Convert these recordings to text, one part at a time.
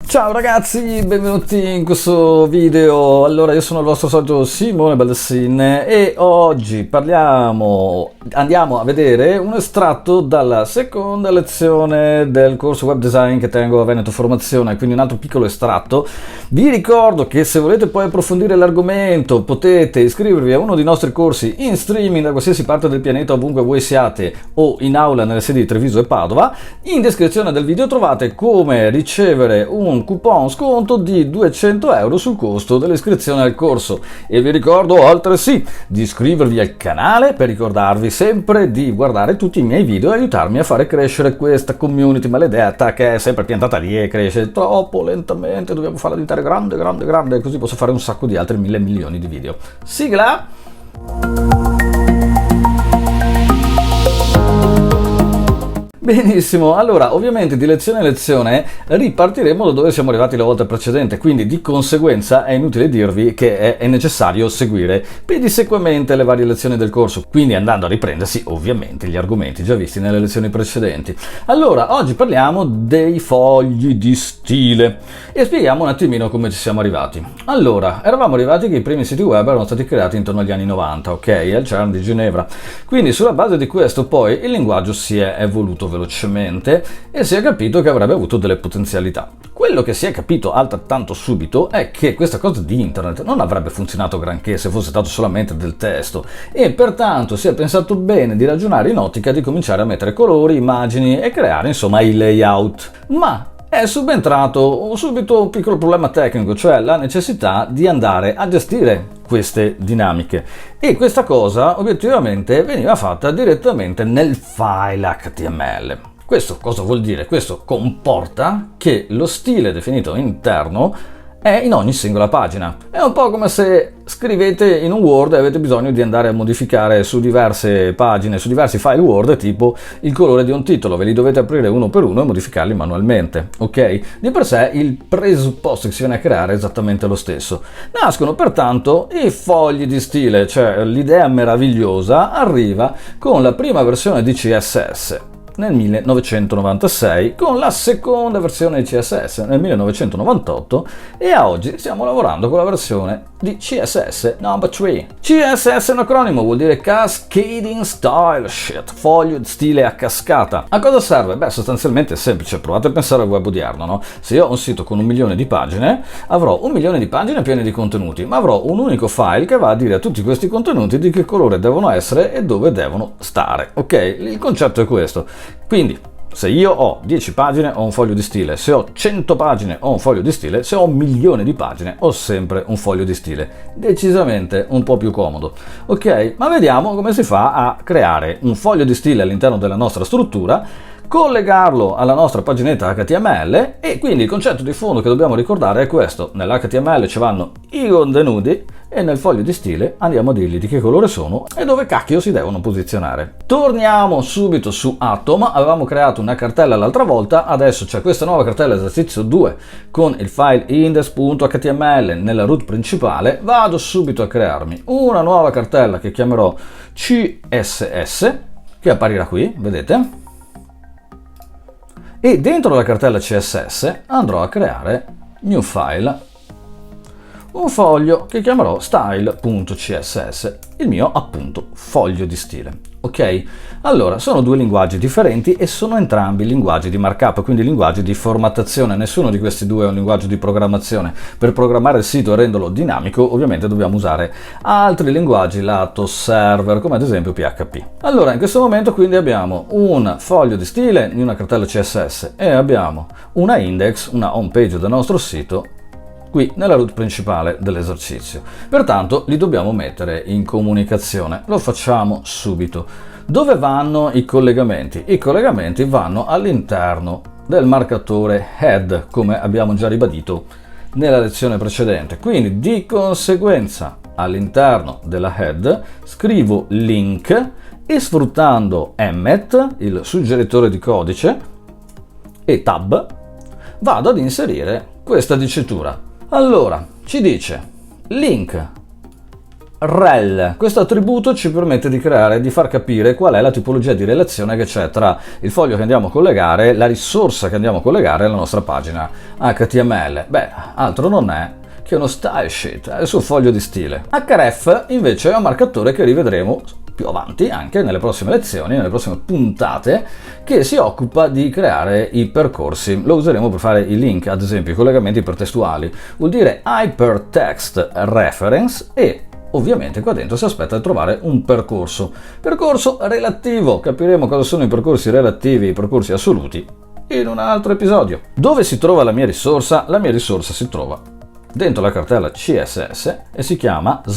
Ciao ragazzi, benvenuti in questo video. Allora, io sono il vostro solito Simone Baldessin e oggi andiamo a vedere un estratto dalla seconda lezione del corso web design che tengo a Veneto Formazione, quindi un altro piccolo estratto. Vi ricordo che se volete poi approfondire l'argomento potete iscrivervi a uno dei nostri corsi in streaming da qualsiasi parte del pianeta, ovunque voi siate, o in aula nelle sedi di Treviso e Padova. In descrizione del video trovate come ricevere un coupon sconto di 200 euro sul costo dell'iscrizione al corso, e vi ricordo altresì di iscrivervi al canale per ricordarvi sempre di guardare tutti i miei video e aiutarmi a fare crescere questa community maledetta che è sempre piantata lì e cresce troppo lentamente. Dobbiamo farla diventare grande, così posso fare un sacco di altri 1000 milioni di video. Sigla! Benissimo, allora ovviamente di lezione in lezione ripartiremo da dove siamo arrivati la volta precedente, quindi di conseguenza è inutile dirvi che è necessario seguire pedissequamente le varie lezioni del corso, quindi andando a riprendersi ovviamente gli argomenti già visti nelle lezioni precedenti. Allora, oggi parliamo dei fogli di stile e spieghiamo un attimino come ci siamo arrivati. Allora, eravamo arrivati che i primi siti web erano stati creati intorno agli anni 90, ok, al CERN di Ginevra, quindi sulla base di questo poi il linguaggio si è evoluto velocemente e si è capito che avrebbe avuto delle potenzialità. Quello che si è capito altrettanto subito è che questa cosa di internet non avrebbe funzionato granché se fosse stato solamente del testo, e pertanto si è pensato bene di ragionare in ottica di cominciare a mettere colori, immagini e creare insomma i layout. Ma è subentrato subito un piccolo problema tecnico, cioè la necessità di andare a gestire queste dinamiche, e questa cosa obiettivamente veniva fatta direttamente nel file HTML. Questo cosa vuol dire? Questo comporta che lo stile definito interno è in ogni singola pagina. È un po' come se scrivete in un Word e avete bisogno di andare a modificare su diverse pagine, su diversi file Word, tipo il colore di un titolo. Ve li dovete aprire uno per uno e modificarli manualmente, ok? Di per sé il presupposto che si viene a creare è esattamente lo stesso. Nascono pertanto i fogli di stile, cioè l'idea meravigliosa arriva con la prima versione di CSS nel 1996, con la seconda versione di CSS nel 1998, e a oggi stiamo lavorando con la versione di CSS number 3. CSS è un acronimo, vuol dire Cascading Style Sheet, foglio di stile a cascata. A cosa serve? Beh, sostanzialmente è semplice, provate a pensare al web odierno, no? Se io ho un sito con 1 milione di pagine, avrò 1 milione di pagine piene di contenuti, ma avrò un unico file che va a dire a tutti questi contenuti di che colore devono essere e dove devono stare, ok? Il concetto è questo. Quindi, se io ho 10 pagine ho un foglio di stile, se ho 100 pagine ho un foglio di stile, se ho 1 milione di pagine ho sempre un foglio di stile. Decisamente un po' più comodo. Ok, ma vediamo come si fa a creare un foglio di stile all'interno della nostra struttura, collegarlo alla nostra paginetta HTML, e quindi il concetto di fondo che dobbiamo ricordare è questo: nell'HTML ci vanno i contenuti e nel foglio di stile andiamo a dirgli di che colore sono e dove cacchio si devono posizionare. Torniamo subito su Atom. Avevamo creato una cartella l'altra volta, adesso c'è questa nuova cartella esercizio 2 con il file index.html nella root principale. Vado subito a crearmi una nuova cartella che chiamerò CSS, che apparirà qui, vedete? E dentro la cartella CSS andrò a creare new file, un foglio che chiamerò style.css, il mio appunto foglio di stile. Ok? Allora, sono due linguaggi differenti e sono entrambi linguaggi di markup, quindi linguaggi di formattazione. Nessuno di questi due è un linguaggio di programmazione. Per programmare il sito e renderlo dinamico, ovviamente dobbiamo usare altri linguaggi lato server, come ad esempio PHP. Allora, in questo momento quindi abbiamo un foglio di stile in una cartella CSS e abbiamo una index, una home page del nostro sito, qui nella root principale dell'esercizio. Pertanto li dobbiamo mettere in comunicazione. Lo facciamo subito. Dove vanno i collegamenti? I collegamenti vanno all'interno del marcatore head, come abbiamo già ribadito nella lezione precedente. Quindi di conseguenza all'interno della head scrivo link e, sfruttando emmet, il suggeritore di codice, e tab, vado ad inserire questa dicitura. Allora, ci dice link rel. Questo attributo ci permette di far capire qual è la tipologia di relazione che c'è tra il foglio che andiamo a collegare, la risorsa che andiamo a collegare alla nostra pagina HTML. Beh, altro non è che uno style sheet, è il suo foglio di stile. href invece è un marcatore che rivedremo più avanti, anche nelle prossime lezioni, nelle prossime puntate, che si occupa di creare i percorsi. Lo useremo per fare i link, ad esempio i collegamenti ipertestuali. Vuol dire Hypertext Reference e ovviamente qua dentro si aspetta di trovare un percorso relativo. Capiremo cosa sono i percorsi relativi e i percorsi assoluti in un altro episodio. Dove si trova la mia risorsa? La mia risorsa si trova dentro la cartella CSS e si chiama /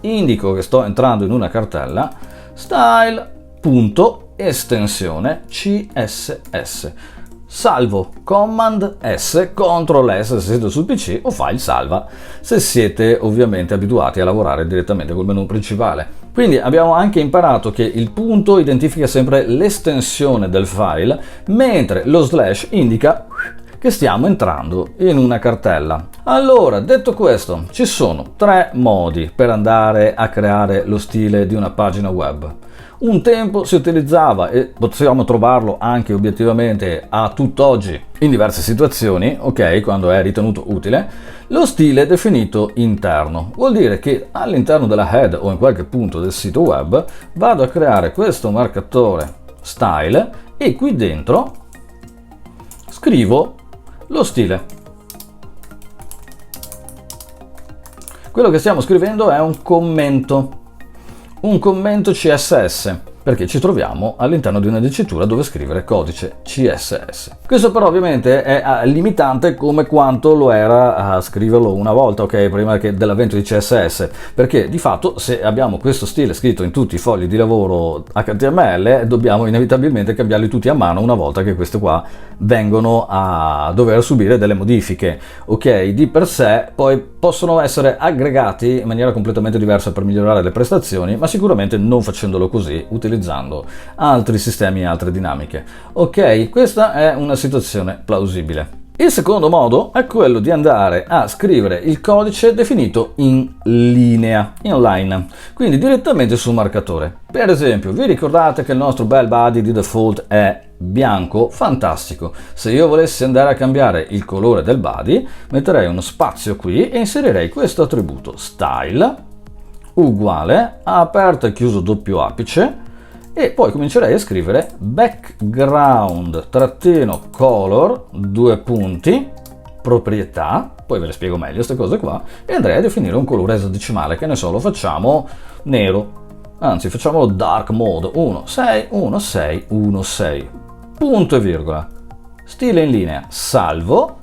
indico che sto entrando in una cartella style.estensione CSS. Salvo Command S, Ctrl S se siete sul PC o File salva se siete ovviamente abituati a lavorare direttamente col menu principale. Quindi abbiamo anche imparato che il punto identifica sempre l'estensione del file, mentre lo / indica che stiamo entrando in una cartella. Allora, detto questo, ci sono 3 modi per andare a creare lo stile di una pagina web. Un tempo si utilizzava, e possiamo trovarlo anche obiettivamente a tutt'oggi in diverse situazioni, ok, quando è ritenuto utile, lo stile definito interno. Vuol dire che all'interno della head o in qualche punto del sito web vado a creare questo marcatore style e qui dentro scrivo lo stile. Quello che stiamo scrivendo è un commento CSS, perché ci troviamo all'interno di una dicitura dove scrivere codice CSS. Questo però ovviamente è limitante come quanto lo era a scriverlo una volta, ok, prima dell'avvento di CSS, perché di fatto se abbiamo questo stile scritto in tutti i fogli di lavoro HTML dobbiamo inevitabilmente cambiarli tutti a mano una volta che queste qua vengono a dover subire delle modifiche, ok, di per sé poi possono essere aggregati in maniera completamente diversa per migliorare le prestazioni, ma sicuramente non facendolo così, utilizzando altri sistemi e altre dinamiche. Ok, questa è una situazione plausibile. Il secondo modo è quello di andare a scrivere il codice definito in linea, inline, quindi direttamente sul marcatore. Per esempio, vi ricordate che il nostro bel body di default è bianco? Fantastico! Se io volessi andare a cambiare il colore del body, metterei uno spazio qui e inserirei questo attributo style uguale a aperto e chiuso doppio apice e poi comincerei a scrivere background-color, due punti, proprietà, poi ve le spiego meglio queste cose qua, e andrei a definire un colore esadecimale, che ne so, lo facciamo nero, anzi facciamolo dark mode, 161616, punto e virgola, stile in linea, salvo,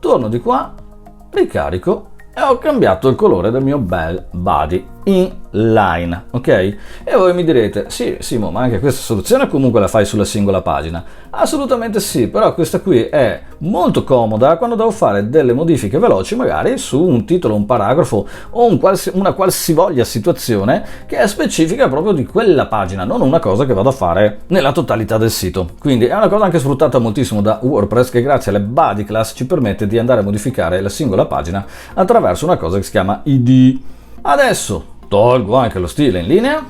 torno di qua, ricarico e ho cambiato il colore del mio bel body inline, ok? E voi mi direte, sì Simo, ma anche questa soluzione comunque la fai sulla singola pagina. Assolutamente sì, però questa qui è molto comoda quando devo fare delle modifiche veloci magari su un titolo, un paragrafo o una qualsivoglia situazione che è specifica proprio di quella pagina, non una cosa che vado a fare nella totalità del sito. Quindi è una cosa anche sfruttata moltissimo da WordPress, che grazie alle body class ci permette di andare a modificare la singola pagina attraverso una cosa che si chiama id. Adesso tolgo anche lo stile in linea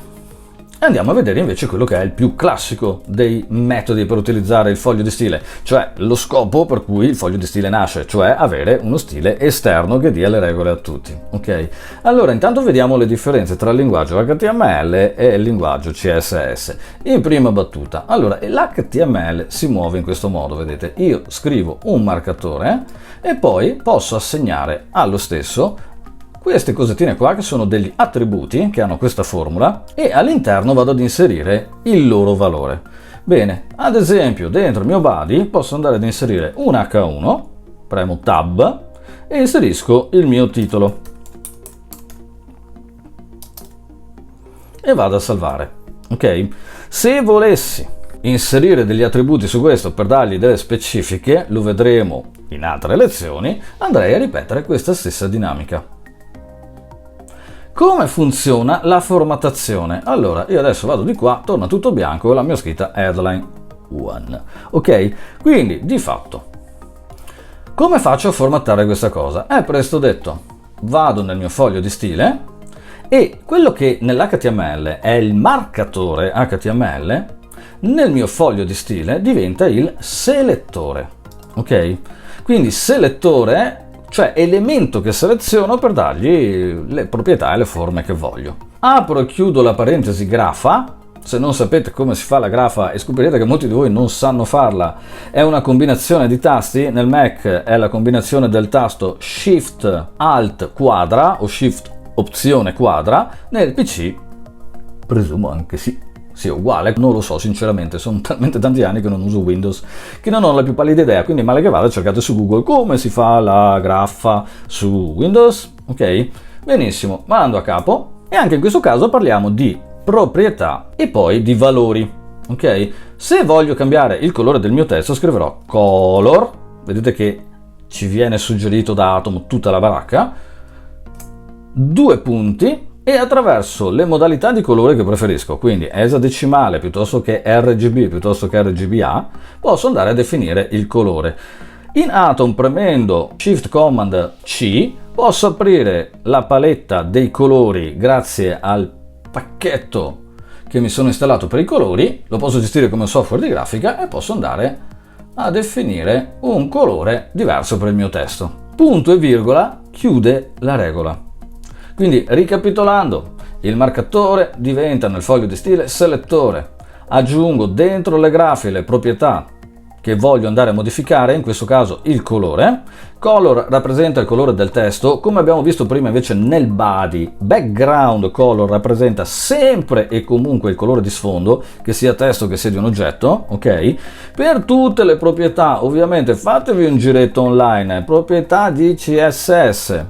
e andiamo a vedere invece quello che è il più classico dei metodi per utilizzare il foglio di stile, cioè lo scopo per cui il foglio di stile nasce, cioè avere uno stile esterno che dia le regole a tutti, ok? Allora intanto vediamo le differenze tra il linguaggio HTML e il linguaggio CSS. In prima battuta, allora l'HTML si muove in questo modo, vedete, io scrivo un marcatore e poi posso assegnare allo stesso queste cosettine qua che sono degli attributi che hanno questa formula e all'interno vado ad inserire il loro valore. Bene, ad esempio dentro il mio body posso andare ad inserire un H1, premo tab e inserisco il mio titolo e vado a salvare, ok? Se volessi inserire degli attributi su questo per dargli delle specifiche, lo vedremo in altre lezioni, andrei a ripetere questa stessa dinamica. Come funziona la formattazione? Allora, io adesso vado di qua, torna tutto bianco e la mia scritta headline 1. Ok? Quindi, di fatto, come faccio a formattare questa cosa? È presto detto. Vado nel mio foglio di stile E quello che nell'HTML è il marcatore HTML, nel mio foglio di stile diventa il selettore, ok? Quindi selettore, cioè elemento che seleziono per dargli le proprietà e le forme che voglio. Apro e chiudo la parentesi grafa. Se non sapete come si fa la grafa, e scoprirete che molti di voi non sanno farla, è una combinazione di tasti. Nel Mac è la combinazione del tasto Shift Alt quadra o Shift Opzione quadra. Nel PC presumo anche sia uguale, non lo so sinceramente, sono talmente tanti anni che non uso Windows che non ho la più pallida idea, quindi male che vada cercate su Google come si fa la graffa su Windows, ok? Benissimo, mando a capo, e anche in questo caso parliamo di proprietà e poi di valori, ok? Se voglio cambiare il colore del mio testo scriverò color, vedete che ci viene suggerito da Atom tutta la baracca, 2 punti, e attraverso le modalità di colore che preferisco, quindi esadecimale piuttosto che RGB piuttosto che RGBA, posso andare a definire il colore. In Atom, premendo Shift Command C, posso aprire la paletta dei colori grazie al pacchetto che mi sono installato per i colori, lo posso gestire come software di grafica e posso andare a definire un colore diverso per il mio testo. Punto e virgola chiude la regola. Quindi ricapitolando, il marcatore diventa nel foglio di stile selettore, aggiungo dentro le grafie le proprietà che voglio andare a modificare, in questo caso il colore. Color rappresenta il colore del testo, come abbiamo visto prima invece nel body, background color rappresenta sempre e comunque il colore di sfondo, che sia testo che sia di un oggetto, ok? Per tutte le proprietà, ovviamente fatevi un giretto online, proprietà di CSS.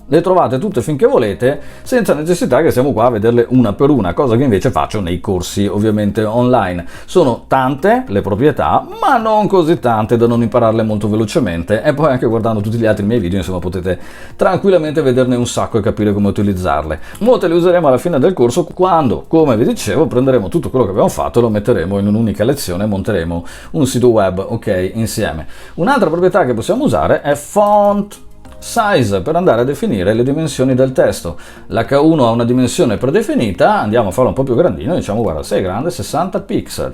Le trovate tutte finché volete, senza necessità che siamo qua a vederle una per una, cosa che invece faccio nei corsi ovviamente online. Sono tante le proprietà, ma non così tante da non impararle molto velocemente, e poi anche guardando tutti gli altri miei video, insomma, potete tranquillamente vederne un sacco e capire come utilizzarle. Molte le useremo alla fine del corso, quando, come vi dicevo, prenderemo tutto quello che abbiamo fatto e lo metteremo in un'unica lezione e monteremo un sito web, ok, insieme. Un'altra proprietà che possiamo usare è font size, per andare a definire le dimensioni del testo. L'H1 ha una dimensione predefinita, andiamo a farlo un po' più grandino, diciamo guarda, sei grande 60 pixel,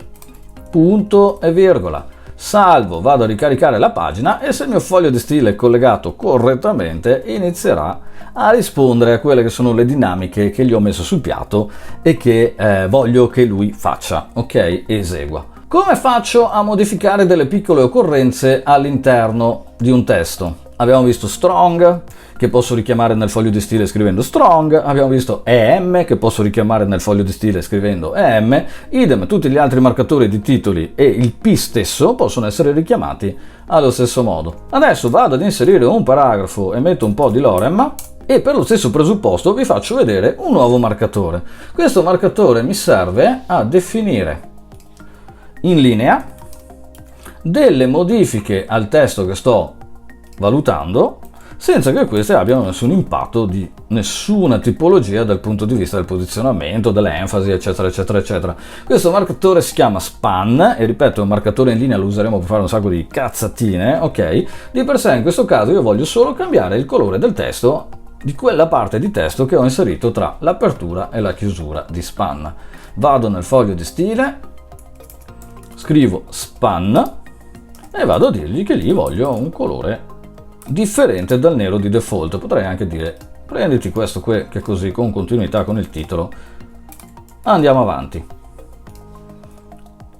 punto e virgola, salvo, vado a ricaricare la pagina e se il mio foglio di stile è collegato correttamente inizierà a rispondere a quelle che sono le dinamiche che gli ho messo sul piatto e che voglio che lui faccia, ok, esegua. Come faccio a modificare delle piccole occorrenze all'interno di un testo? Abbiamo visto strong, che posso richiamare nel foglio di stile scrivendo strong, abbiamo visto em, che posso richiamare nel foglio di stile scrivendo em, idem tutti gli altri marcatori di titoli e il p stesso possono essere richiamati allo stesso modo. Adesso vado ad inserire un paragrafo e metto un po' di lorem, e per lo stesso presupposto vi faccio vedere un nuovo marcatore. Questo marcatore mi serve a definire in linea delle modifiche al testo che sto valutando, senza che queste abbiano nessun impatto di nessuna tipologia dal punto di vista del posizionamento, dell'enfasi, eccetera, eccetera, eccetera. Questo marcatore si chiama span, e ripeto, è un marcatore in linea, lo useremo per fare un sacco di cazzatine, ok? Di per sé in questo caso io voglio solo cambiare il colore del testo, di quella parte di testo che ho inserito tra l'apertura e la chiusura di span. Vado nel foglio di stile, scrivo span e vado a dirgli che lì voglio un colore differente dal nero di default. Potrei anche dire prenditi questo qui che è così, con continuità con il titolo, andiamo avanti,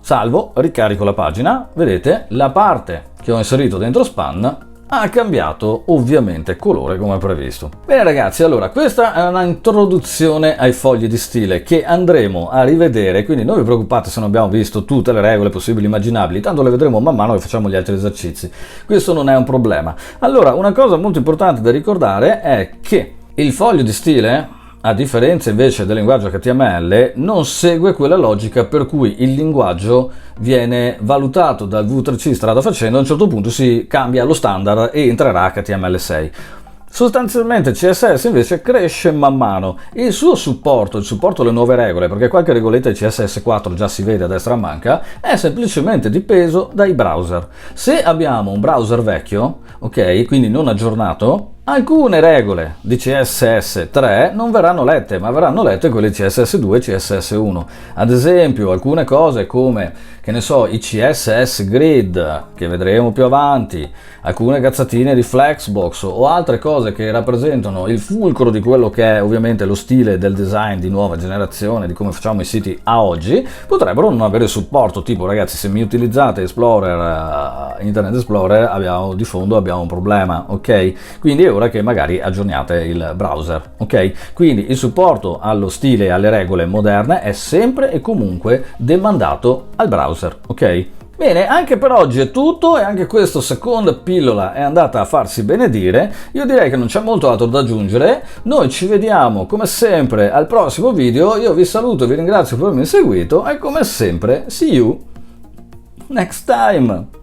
salvo, ricarico la pagina, vedete la parte che ho inserito dentro span ha cambiato ovviamente colore come previsto. Bene ragazzi, allora questa è una introduzione ai fogli di stile che andremo a rivedere, quindi non vi preoccupate se non abbiamo visto tutte le regole possibili e immaginabili, tanto le vedremo man mano che facciamo gli altri esercizi, questo non è un problema. Allora, una cosa molto importante da ricordare è che il foglio di stile, a differenza invece del linguaggio HTML, non segue quella logica per cui il linguaggio viene valutato dal V3C strada facendo, a un certo punto si cambia lo standard e entrerà HTML6. Sostanzialmente CSS invece cresce man mano e il suo supporto, il supporto alle nuove regole, perché qualche regoletta di CSS4 già si vede a destra a manca, è semplicemente dipeso dai browser. Se abbiamo un browser vecchio, ok, quindi non aggiornato, Alcune regole di CSS 3 non verranno lette, ma verranno lette quelle di CSS 2 e CSS 1. Ad esempio, alcune cose come, che ne so, i CSS grid, che vedremo più avanti, alcune cazzatine di Flexbox o altre cose che rappresentano il fulcro di quello che è ovviamente lo stile del design di nuova generazione, di come facciamo i siti a oggi, potrebbero non avere supporto. Tipo, ragazzi, se mi utilizzate Explorer, Internet Explorer, di fondo abbiamo un problema, ok? Quindi è ora che magari aggiorniate il browser, ok? Quindi il supporto allo stile e alle regole moderne è sempre e comunque demandato al browser, ok? Bene, anche per oggi è tutto e anche questa seconda pillola è andata a farsi benedire. Io direi che non c'è molto altro da aggiungere. Noi ci vediamo come sempre al prossimo video. Io vi saluto, vi ringrazio per avermi seguito e come sempre see you next time.